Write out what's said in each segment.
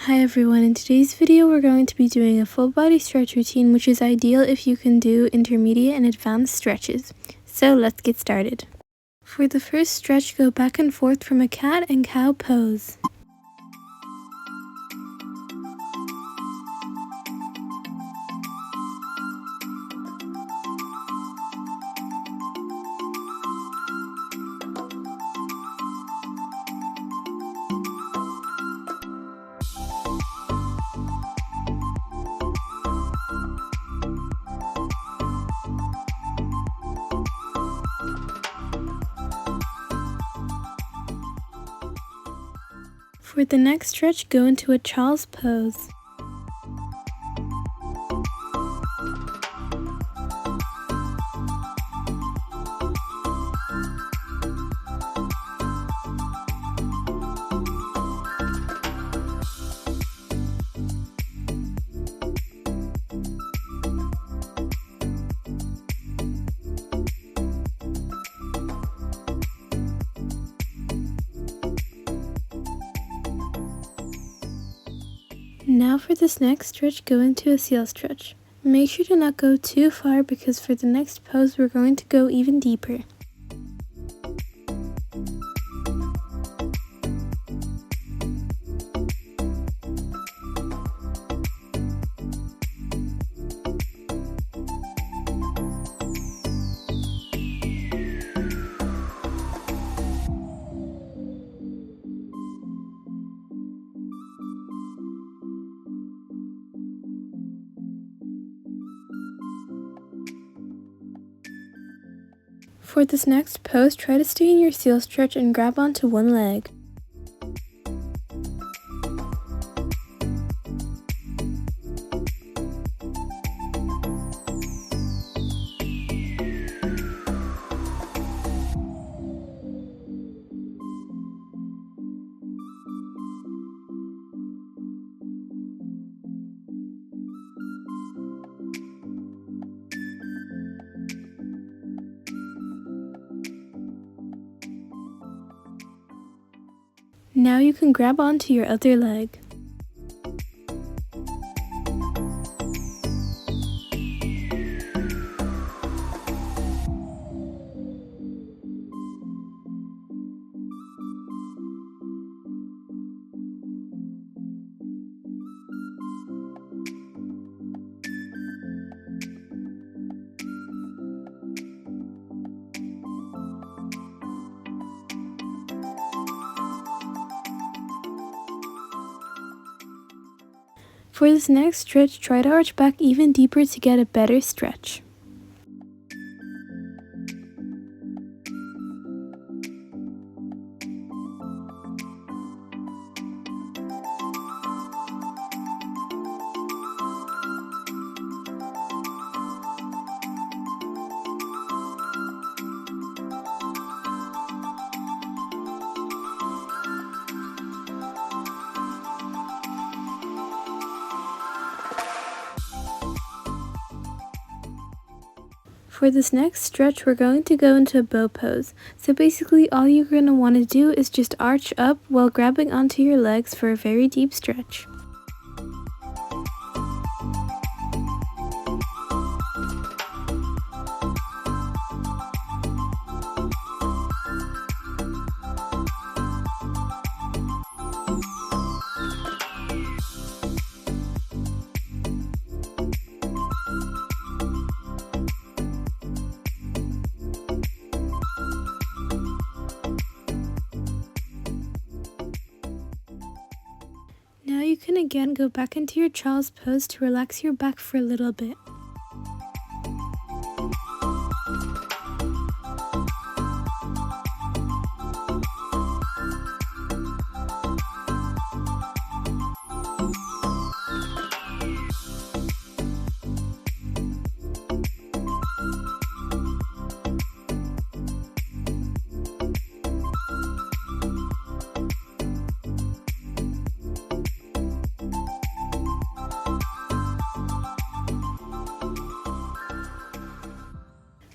Hi everyone, in today's video we're going to be doing a full body stretch routine, which is ideal if you can do intermediate and advanced stretches. So let's get started. For the first stretch, go back and forth from a cat and cow pose. For the next stretch, go into a child's pose. Now for this next stretch, go into a seal stretch. Make sure to not go too far because for the next pose we're going to go even deeper. For this next pose, try to stay in your seal stretch and grab onto one leg. Now you can grab onto your other leg. For this next stretch, try to arch back even deeper to get a better stretch. For this next stretch, we're going to go into a bow pose. So basically all you're going to want to do is just arch up while grabbing onto your legs for a very deep stretch. Now you can again go back into your child's pose to relax your back for a little bit.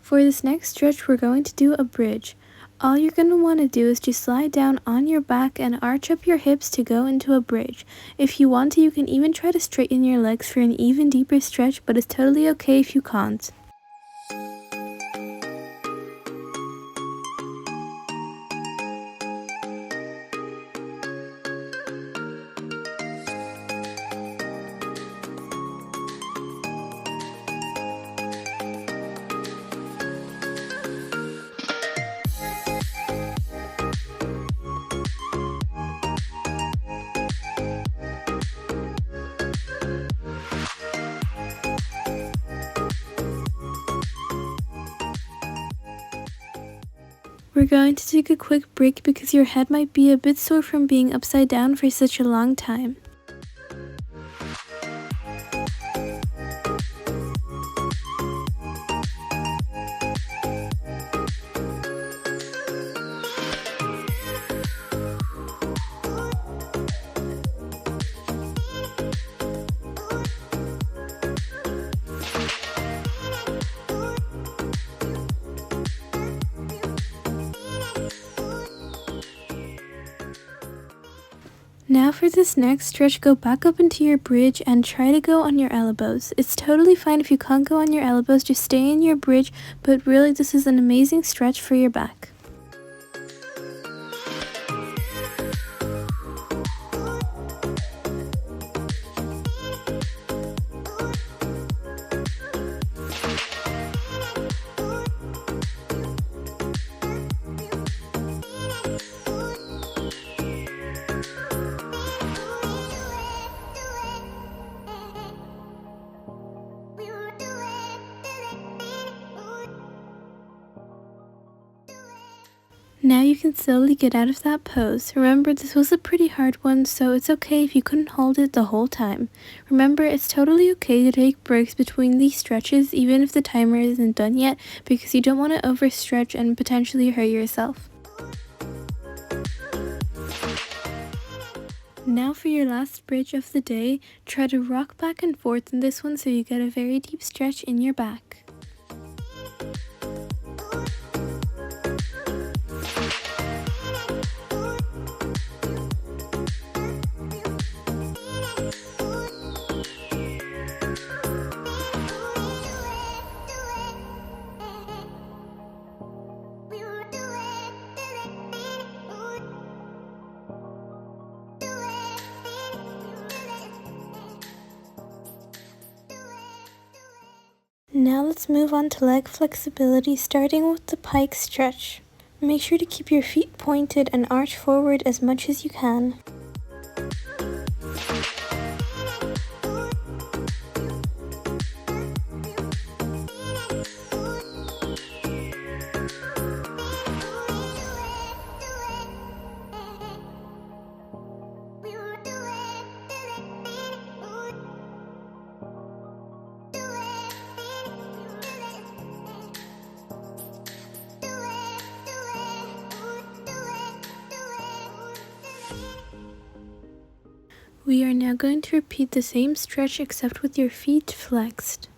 For this next stretch, we're going to do a bridge. All you're going to want to do is just lie down on your back and arch up your hips to go into a bridge. If you want to, you can even try to straighten your legs for an even deeper stretch, but it's totally okay if you can't. We're going to take a quick break because your head might be a bit sore from being upside down for such a long time. Now for this next stretch, go back up into your bridge and try to go on your elbows. It's totally fine if you can't go on your elbows, just stay in your bridge, but really this is an amazing stretch for your back. Now you can slowly get out of that pose. Remember, this was a pretty hard one, so it's okay if you couldn't hold it the whole time. Remember, it's totally okay to take breaks between these stretches, even if the timer isn't done yet, because you don't want to overstretch and potentially hurt yourself. Now for your last bridge of the day, try to rock back and forth in this one so you get a very deep stretch in your back. Now let's move on to leg flexibility, starting with the pike stretch. Make sure to keep your feet pointed and arch forward as much as you can. We are now going to repeat the same stretch except with your feet flexed.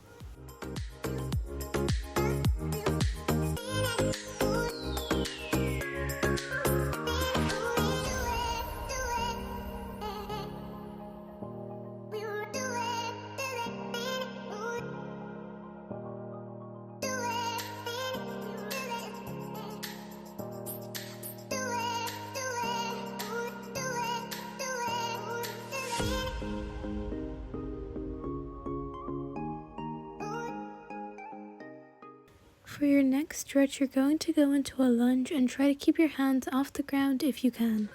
For your next stretch, you're going to go into a lunge and try to keep your hands off the ground if you can.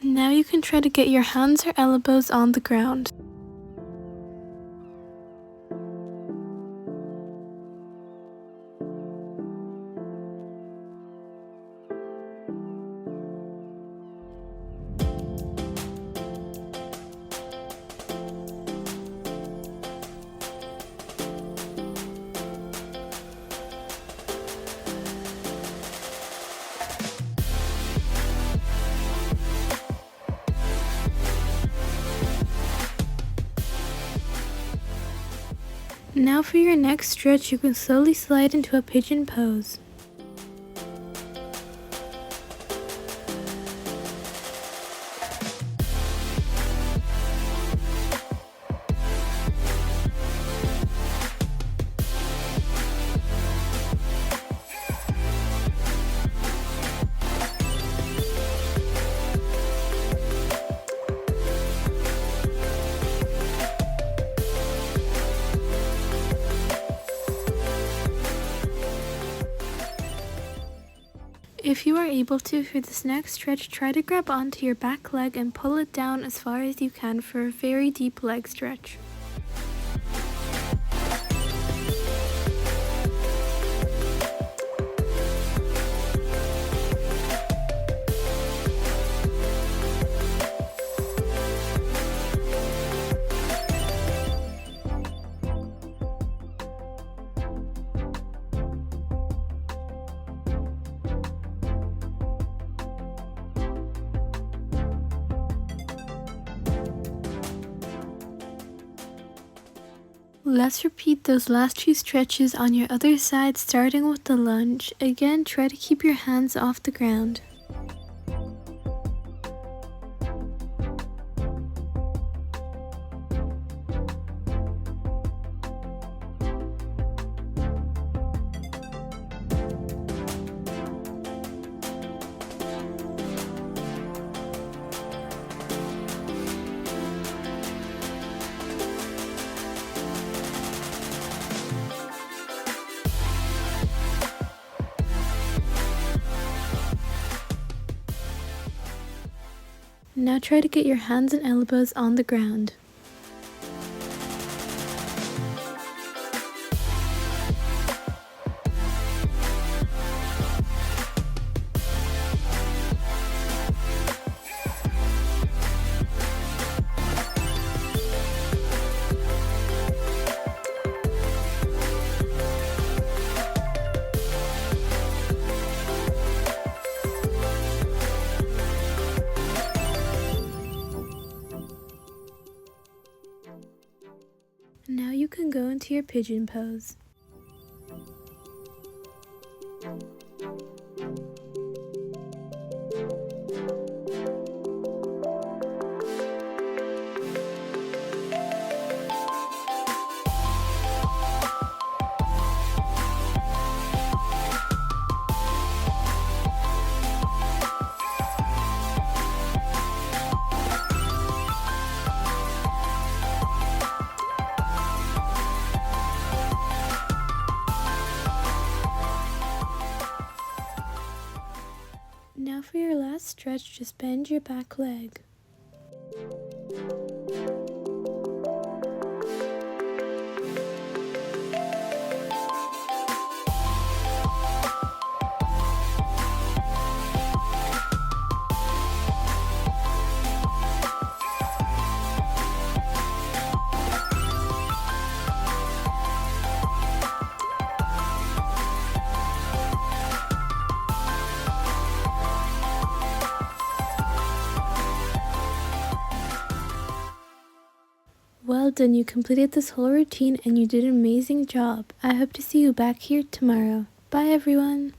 Now you can try to get your hands or elbows on the ground. Now for your next stretch, you can slowly slide into a pigeon pose. If you are able to, for this next stretch, try to grab onto your back leg and pull it down as far as you can for a very deep leg stretch. Let's repeat those last two stretches on your other side, starting with the lunge. Again, try to keep your hands off the ground. Now try to get your hands and elbows on the ground. Now you can go into your pigeon pose. Now for your last stretch, just bend your back leg. Well done, you completed this whole routine and you did an amazing job. I hope to see you back here tomorrow. Bye everyone!